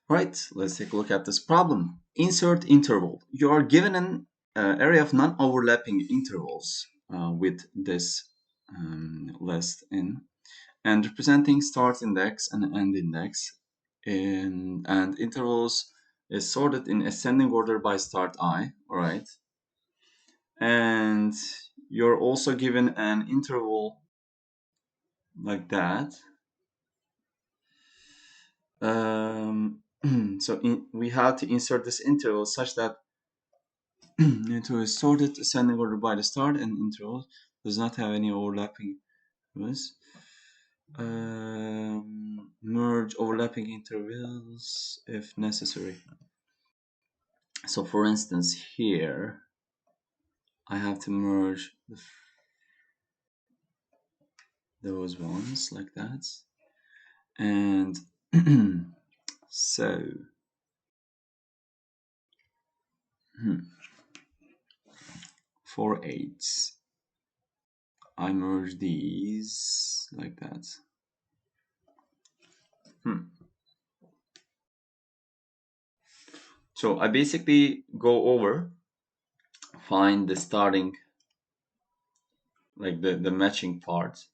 Right, let's take a look at this problem. Insert interval. You are given an array of non-overlapping intervals with this list in, and representing start index and end index, and intervals is sorted in ascending order by start I, all right? And you're also given an interval like that. We have to insert this interval such that interval is sorted ascending order by the start, and interval does not have any overlapping intervals. Merge overlapping intervals if necessary. So for instance, here I have to merge those ones like that, and so for 8 I merge these like that. So I basically go over, find the starting, like the matching part,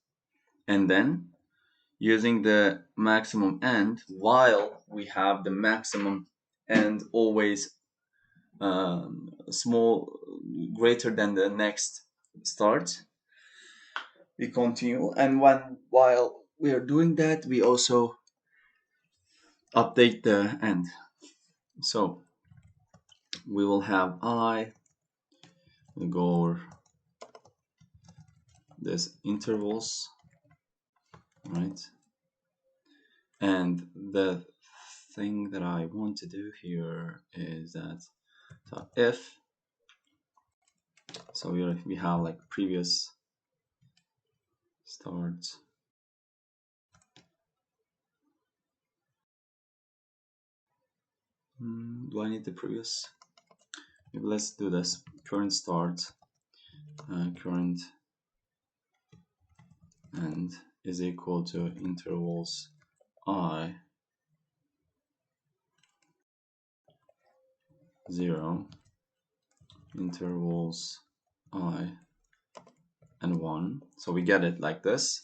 and then using the maximum end, while we have the maximum end always small, greater than the next start, we continue, and while we are doing that, we also update the end. So we will have we go over this intervals, right? And the thing that I want to do here is that, so if, so we have like previous start, do I need the previous? Maybe let's do this. Current start, current end is equal to intervals I 0, intervals I and 1. So we get it like this.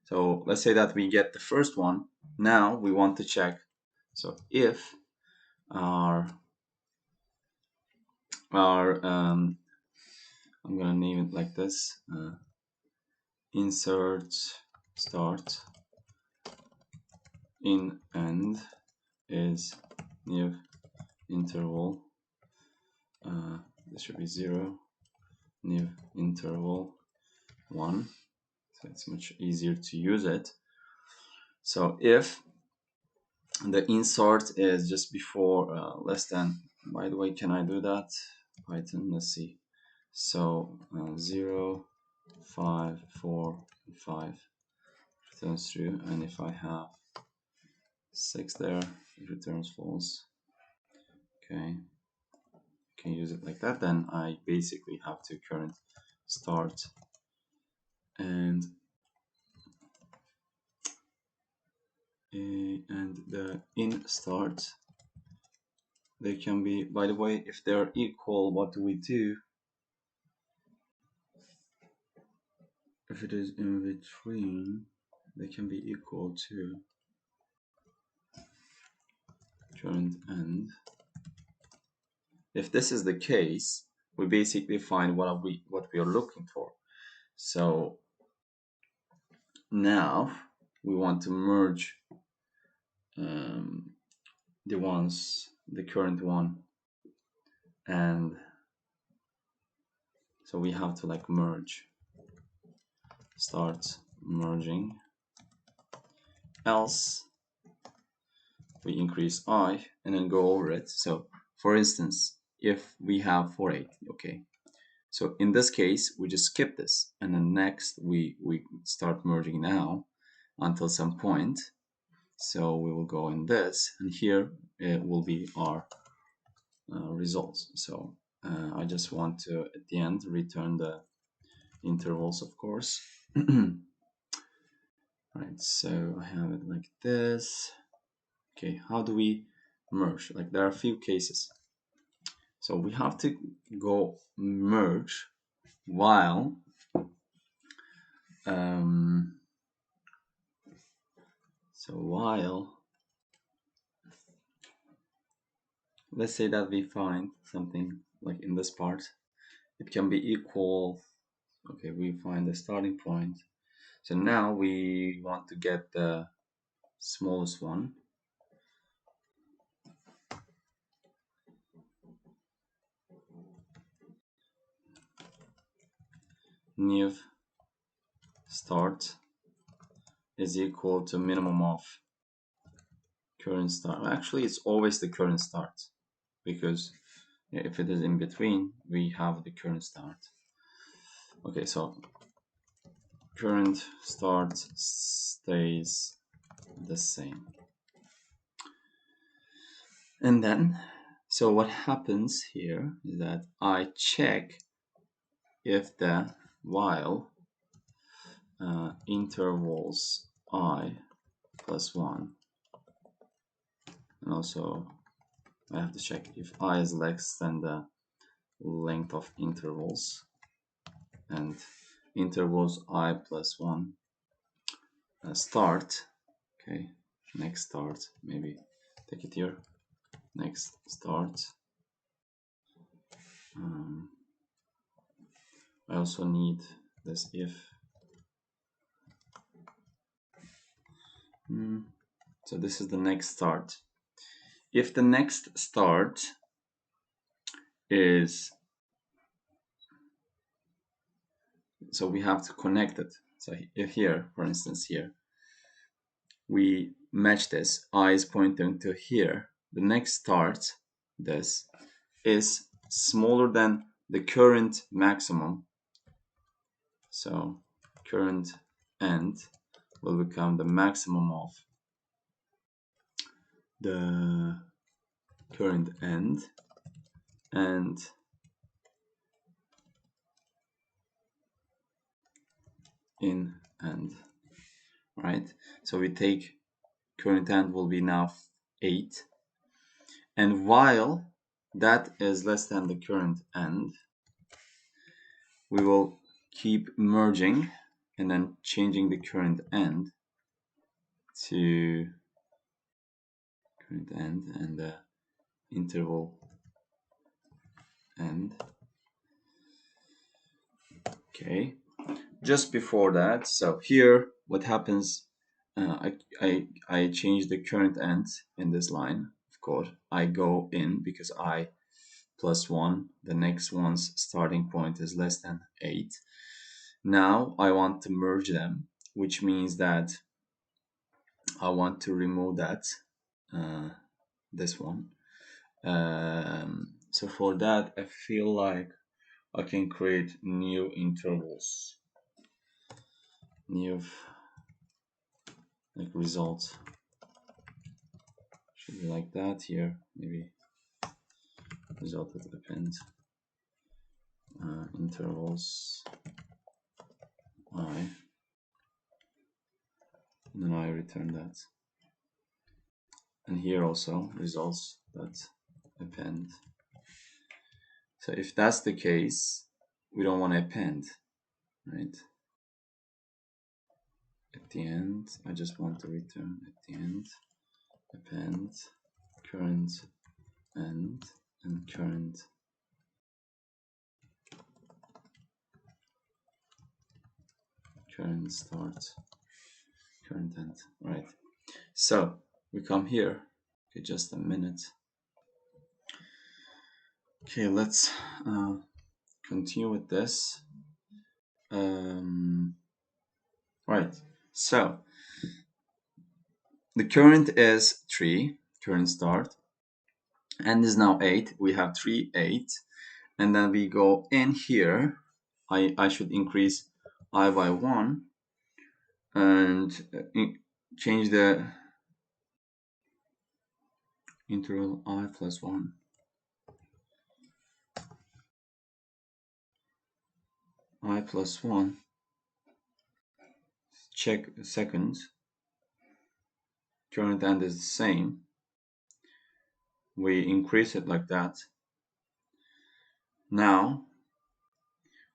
So let's say that we get the first one. Now we want to check. So if our I'm gonna name it like this, insert start in end is new interval, this should be 0, new interval 1, so it's much easier to use it. So if the insert is just before less than, by the way, can I do that? Python, let's see. So 0, 5, 4, 5 returns true, and if I have 6 there, it returns false. Okay, can use it like that. Then I basically have to current start and the in start. They can be, by the way, if they're equal, what do we do? If it is in between, they can be equal to current end. If this is the case, we basically find what we are looking for. So now we want to merge the current one, and so we have to like merge, start merging, else we increase I and then go over it. So for instance, if we have 4, 8, okay, so in this case we just skip this, and then next we start merging now until some point. So we will go in this, and here it will be our results. So I just want to at the end return the intervals, of course. Right, so I have it like this. Okay, how do we merge. Like there are a few cases. So we have to go merge while let's say that we find something like in this part, it can be equal. Okay, we find the starting point. So now we want to get the smallest one. New start is equal to minimum of current start. Actually, it's always the current start, because if it is in between, we have the current start. Okay, so current start stays the same. And then, so what happens here is that I check if the while intervals I plus 1, and also I have to check if I is less than the length of intervals, and intervals I plus 1 start. Okay, next start, maybe take it here, next start. I also need this if. So this is the next start. If the next start is, so we have to connect it. So if here, for instance, here, we match this, I is pointing to here, the next start, this, is smaller than the current maximum. So current end will become the maximum of the current end, and in end, right? So we take current end will be now 8, and while that is less than the current end, we will keep merging and then changing the current end to current end and the interval end. Okay, just before that, so here what happens, I change the current end in this line. Of course, I go in because I plus 1, the next one's starting point is less than 8. Now I want to merge them, which means that I want to remove that, this one. So for that, I feel like I can create new intervals, new like results. Should be like that here, maybe result at append intervals I, and then I return that. And here also results that append. So if that's the case, we don't want to append, right? At the end, I just want to return at the end, append, current end, and current start, current end, right? So we come here. Okay, just a minute. Okay, let's continue with this. Right, so the current is 3, current start, and is now 8. We have 3, 8, and then we go in here. I should increase I by 1 and change the interval I plus 1. I plus 1, check seconds, current end is the same, we increase it like that. Now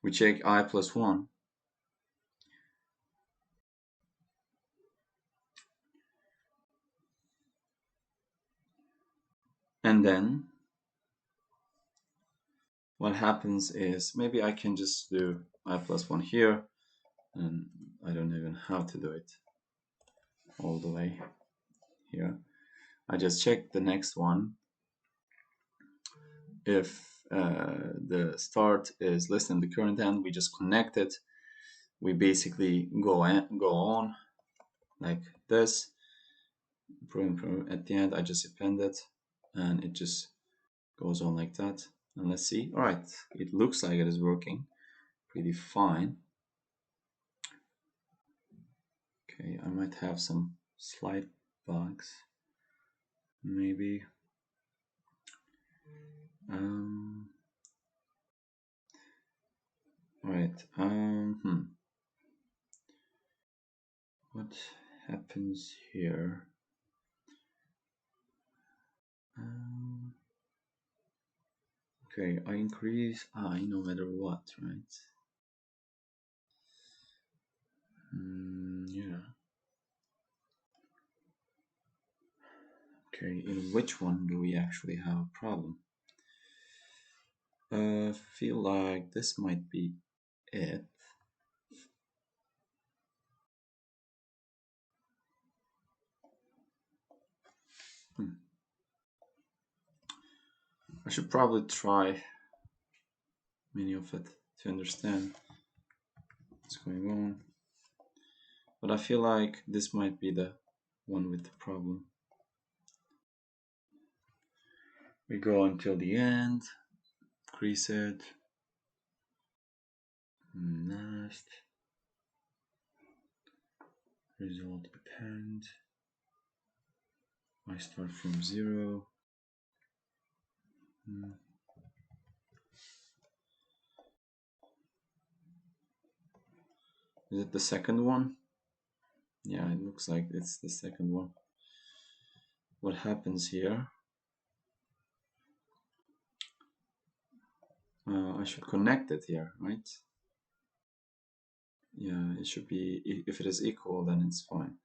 we check I plus 1. And then what happens is, maybe I can just do I plus 1 here, and I don't even have to do it all the way here. I just check the next one. If the start is less than the current end, we just connect it. We basically go on like this. At the end, I just append it, and it just goes on like that. And let's see. All right, it looks like it is working pretty fine. Okay, I might have some slight bugs, maybe. Right. What happens here? Okay, I increase I no matter what, right? Yeah. Okay, in which one do we actually have a problem? Feel like this might be it. I should probably try many of it to understand what's going on. But I feel like this might be the one with the problem. We go until the end, increase it, next, result append. I start from 0. Is it the second one? Yeah, it looks like it's the second one. What happens here? I should connect it here, right? Yeah, it should be, if it is equal, then it's fine.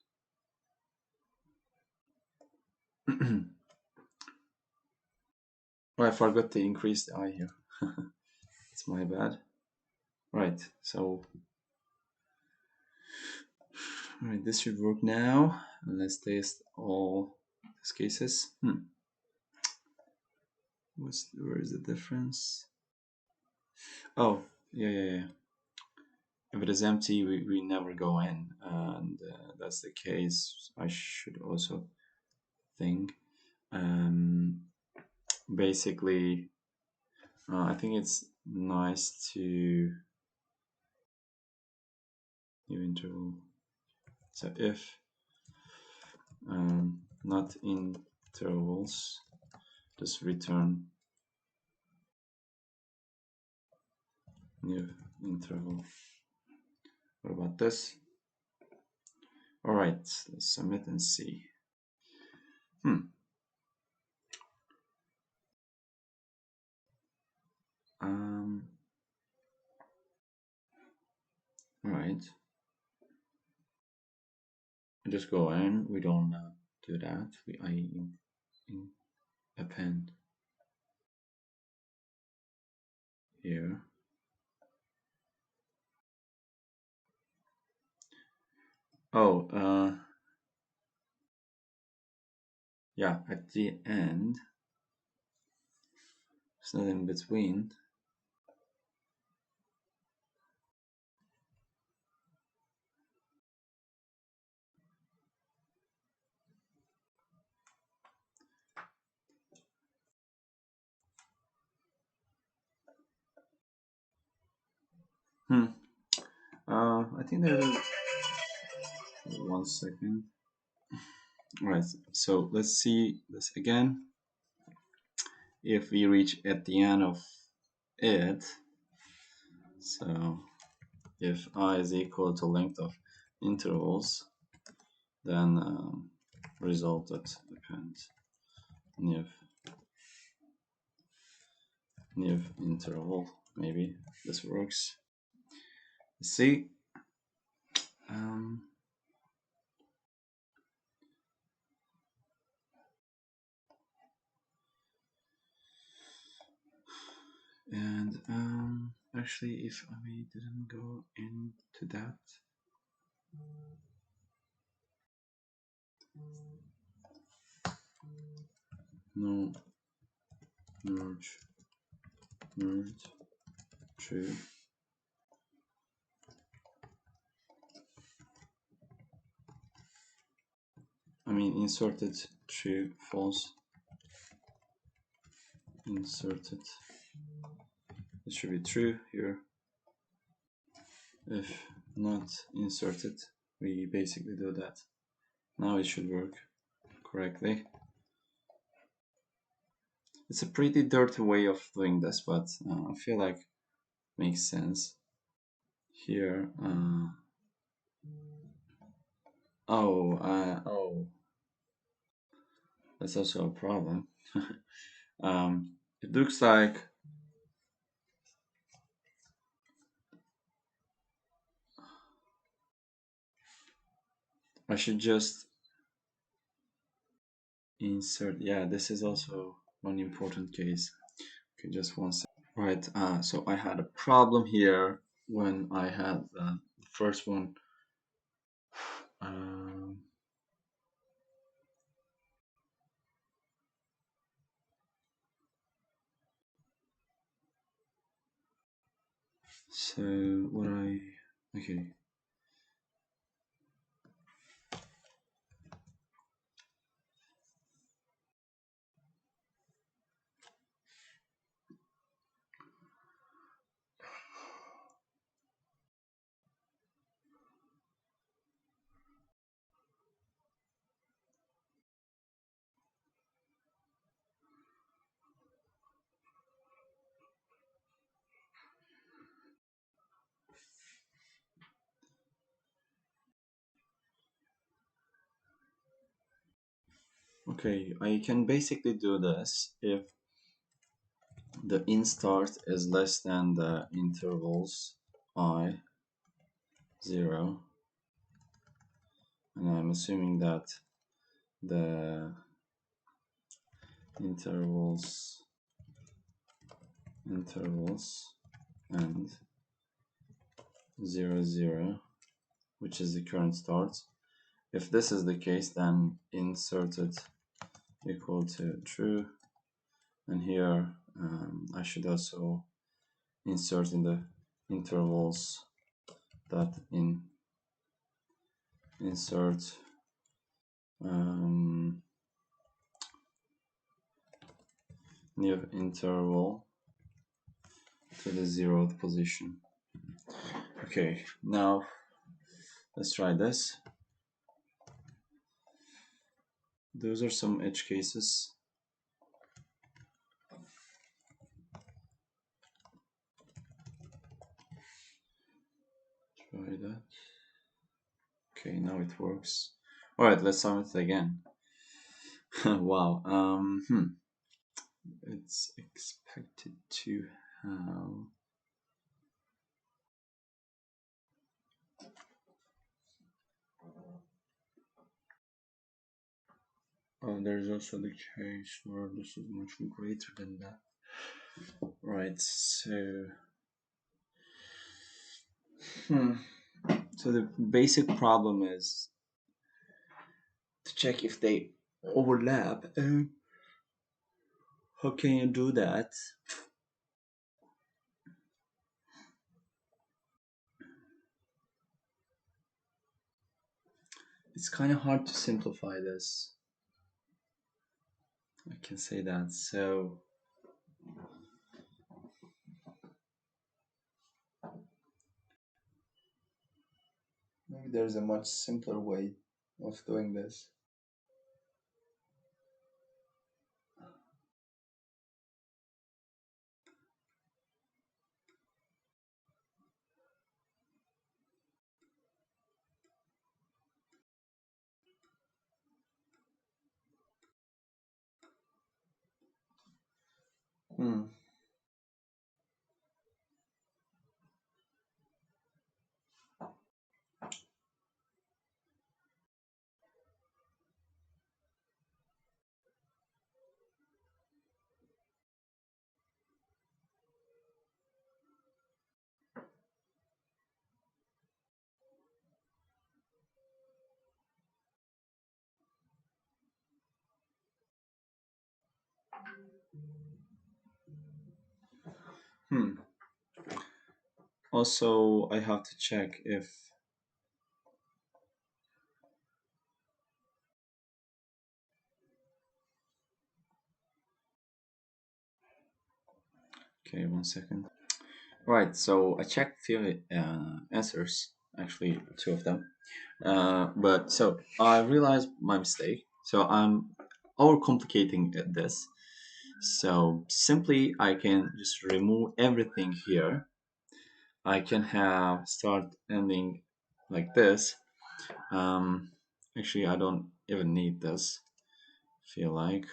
Oh, I forgot to increase the I here. It's my bad. Right, so alright, this should work now. And let's test all these cases. Where is the difference? Oh, yeah. If it is empty, we never go in, and that's the case. I should also think. Basically, I think it's nice to new interval. So if not intervals, just return new interval. What about this? All right, let's submit and see. All right. I just go in. We don't do that. I append here. Oh, yeah. At the end, it's not in between. I think there is 1 second. All right, so let's see this again. If we reach at the end of it, so if I is equal to length of intervals, then result at append new new interval. Maybe this works. Let's see. And actually, if we didn't go into that, no merge true. I mean inserted true false. Inserted. It should be true here. If not inserted, we basically do that. Now it should work correctly. It's a pretty dirty way of doing this, but I feel like it makes sense. Here, oh, that's also a problem. It looks like I should just insert. Yeah, this is also one important case. Okay, just one second. Right, so I had a problem here when I had the first one. So what okay. Okay, I can basically do this if the instart is less than the intervals I 0, and I'm assuming that the intervals and 0 0, which is the current start. If this is the case, then inserted equal to true, and here I should also insert in the intervals that insert new interval to the 0th position. Okay, now let's try this. Those are some edge cases. Try that. Okay, now it works. All right, let's sum it again. Wow. It's expected to have. There's also the case where this is much greater than that. Right, so so the basic problem is to check if they overlap. How can you do that? It's kind of hard to simplify this. I can say that. So maybe there's a much simpler way of doing this. Also, I have to check if okay, 1 second. Right, so I checked few answers, actually 2 of them. But so I realized my mistake. So I'm overcomplicating this. So simply I can just remove everything here. I can have start ending like this. Um, Actually, I don't even need this. Feel like,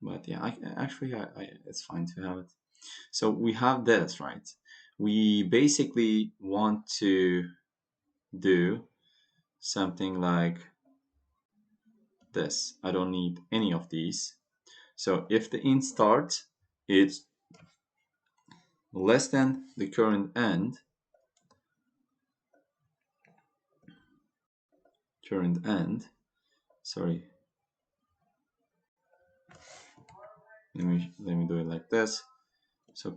but yeah, it's fine to have it. So we have this, right? We basically want to do something like this. I don't need any of these. So if the int start is less than the current end, sorry, let me do it like this. So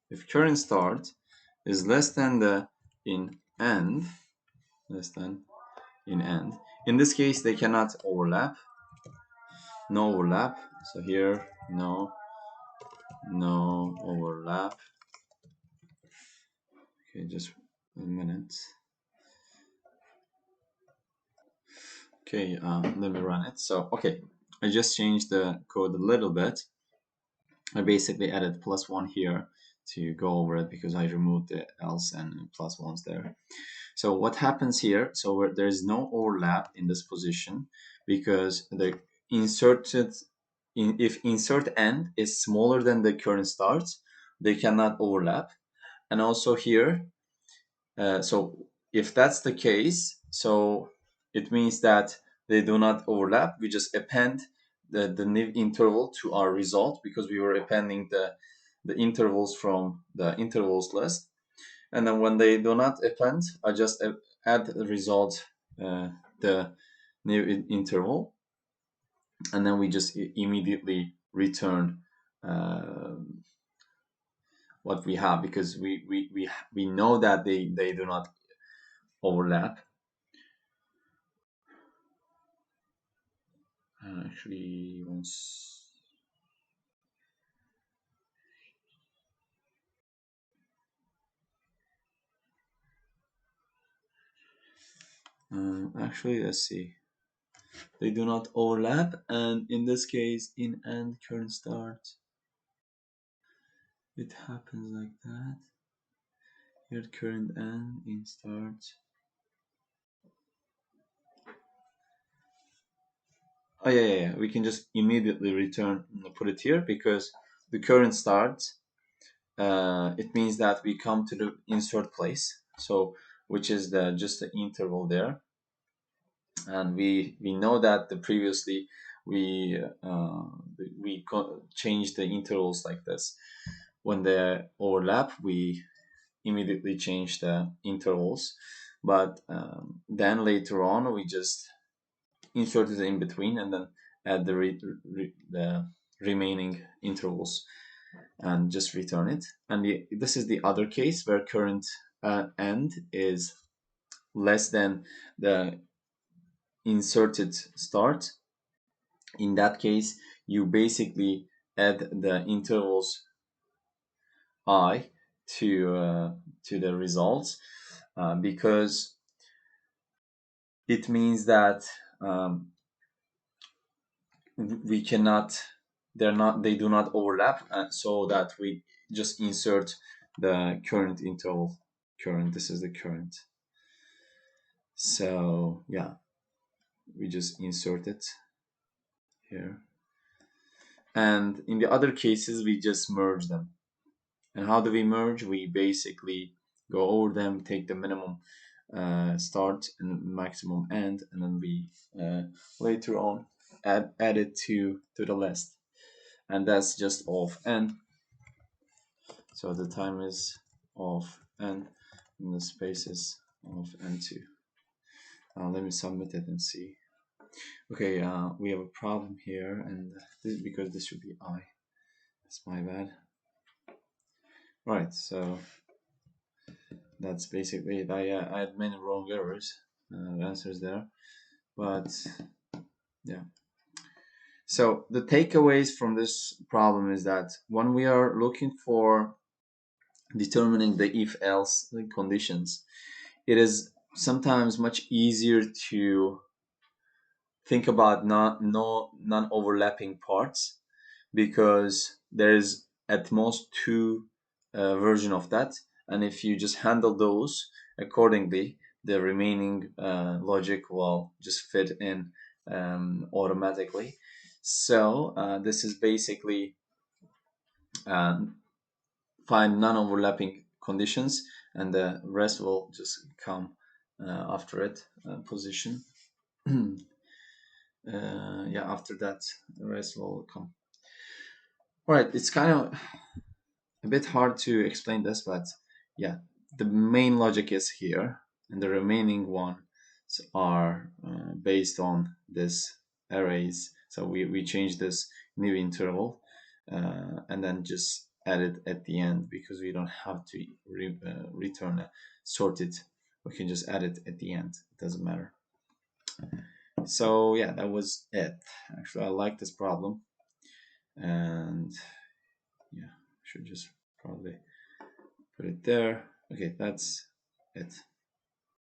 if current start is less than the in end, less than in end. In this case, they cannot overlap. No overlap. So here, no overlap. Okay, just a minute. Okay, let me run it. So, okay, I just changed the code a little bit. I basically added +1 here to go over it because I removed the else and +1s there. So what happens here? So there is no overlap in this position because the if insert end is smaller than the current start, they cannot overlap. And also here, so if that's the case, so it means that they do not overlap. We just append the new interval to our result because we were appending the intervals from the intervals list. And then when they do not append, I just add the result, the new interval, and then we just immediately return uh, what we have because we know that they do not overlap. Actually, once actually, let's see. They do not overlap, and in this case, in end current start, it happens like that. Here current end in start. Oh yeah. We can just immediately return put it here because the current start. It means that we come to the insert place. So which is just the interval there, and we know that the previously we changed the intervals like this. When they overlap, we immediately change the intervals, but then later on we just insert it in between and then add the remaining intervals and just return it. And this is the other case where current end is less than the inserted start. In that case, you basically add the intervals I to the results because it means that we cannot they do not overlap, so that we just insert the current interval. This is the current. So yeah, we just insert it here, and in the other cases we just merge them. And how do we merge? We basically go over them, take the minimum start and maximum end, and then we later on add it to the list, and that's just of n. So the time is of n, and the space is of n2. Let me submit it and see. Okay, we have a problem here, and because this should be I. That's my bad. Right, so that's basically it. I had many wrong errors, answers there, but yeah. So the takeaways from this problem is that when we are looking for determining the if-else conditions, it is sometimes much easier to think about non-overlapping parts, because there's at most two version of that, and if you just handle those accordingly, the remaining logic will just fit in automatically. So this is basically find non-overlapping conditions, and the rest will just come after it. Position yeah, after that the rest will come. All right, it's kind of a bit hard to explain this, but yeah, the main logic is here, and the remaining ones are based on this arrays. So we change this new interval and then just add it at the end, because we don't have to return a sorted. We can just add it at the end. It doesn't matter. So yeah, that was it. Actually, I like this problem, and yeah, should just probably put it there. Okay, that's it.